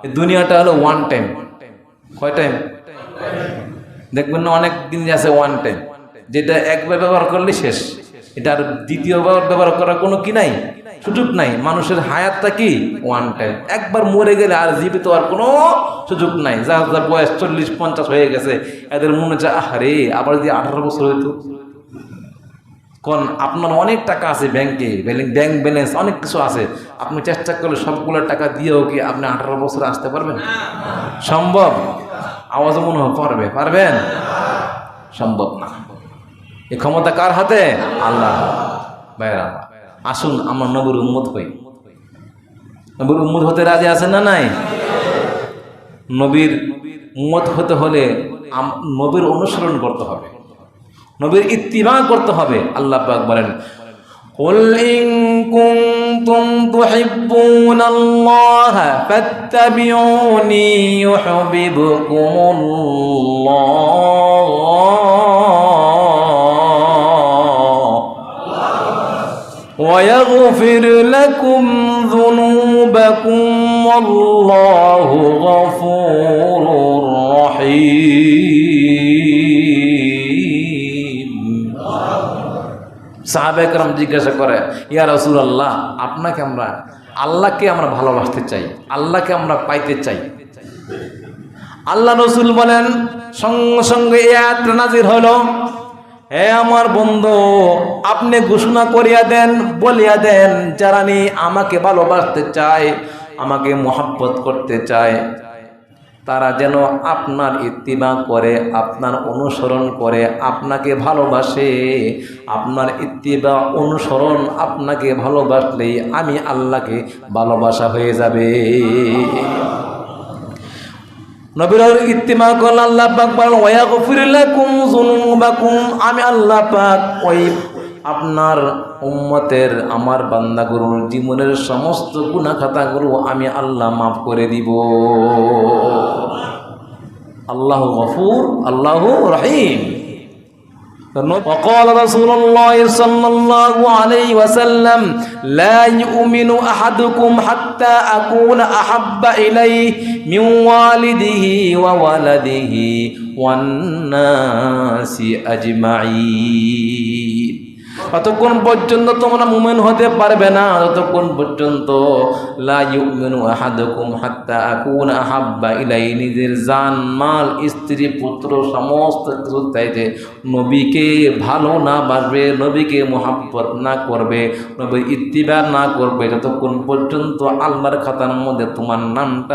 এই দুনিয়াটা হলো ওয়ান টাইম। কয় টাইম? দেখবেন না অনেক দিন আছে ওয়ান টাইম, যেটা একবার ব্যবহার করলে শেষ। এটার দ্বিতীয়বার ব্যবহার করার কোনো কি নাই, সুযোগ নাই। মানুষের হায়াতটা কি ওয়ান টাইম, একবার মরে গেলে আর জীবিত আর কোনো সুযোগ নাই। যার যার বয়স 40-50 হয়ে গেছে, এদের মনে হচ্ছে আরে আবার যদি 18 বছর হইতো। কোন আপনার অনেক টাকা আছে ব্যাংকে, ব্যাংক ব্যালেন্স অনেক কিছু আছে, আপনি চেষ্টা করলে সবগুলো টাকা দিয়েও কি আপনি 18 বছরে আসতে পারবেন? সম্ভব? আওয়াজ মনে হয় পারবেন? সম্ভব না। এই ক্ষমতা কার হাতে? আল্লাহ। ভাইরা আসুন আমরা নবীর উম্মত হই। নবীর উম্মত হতে রাজি আছেন না নাই? নবীর উম্মত হতে হলে নবীর অনুসরণ করতে হবে, নবীর ইত্তিবা করতে হবে। আল্লাহ পাক বলেন, কুল ইন কুনতুম তুহিব্বুনাল্লাহ ফাত্তাবিউনি ইউহিব্বুকুমুল্লাহ ওয়া ইয়াগফির লাকুম যুনুবাকুম ওয়াল্লাহু গফুরুর রহিম। সাহাবায়ে কেরাম জিজ্ঞাসা করে, ইয়া রাসূলুল্লাহ, আল্লাহকে আমরা ভালোবাসতে চাই, আল্লাহকে আমরা পাইতে চাই। আল্লাহ রসুল বলেন, সঙ্গে সঙ্গে এই আয়াত নাযিল হলো, হে আমার বন্ধু, আপনি ঘোষণা করিয়া দেন, বলিয়া দেন, যারা আমাকে ভালোবাসতে চায়, আমাকে মহব্বত করতে চায়, তারা যেন আপনার ইত্তিবা করে, আপনার অনুসরণ করে, আপনাকে ভালোবাসে। আপনার ইত্তিবা অনুসরণ, আপনাকে ভালোবাসলেই আমি আল্লাহকে ভালোবাসা হয়ে যাবে। নবীর ইত্তিবা করলে আল্লাহ পাক বলেন, ওয়া ইয়াগফির লাকুম যুনুবাকুম, আমি আল্লাহ পাক ওই আপনার উম্মতের, আমার বান্দাগুলোর জীবনের সমস্ত গুনাহ খাতাগুলো আমি আল্লাহ মাফ করে দিব। আল্লাহু গফুর, আল্লাহু রহিম। وقال رسول الله صلى الله عليه وسلم لا يؤمن أحدكم حتى أكون أحب إليه من والده وولده والناس أجمعين। ততক্ষণ পর্যন্ত তোমরা মুমিন হতে পারবে না যতক্ষণ পর্যন্ত লা ইউমিনু আহাদুকুম হাত্তা আকুনা আহাব্বা ইলাইহি, নিজের জান মাল স্ত্রী পুত্র সমস্ত কিছু চাইতে নবীকে ভালো না বাসবে, নবীকে মুহাব্বত না করবে, নবীর ইত্তিবা না করবে, যতক্ষণ পর্যন্ত আল্লাহর খাতার মধ্যে তোমার নামটা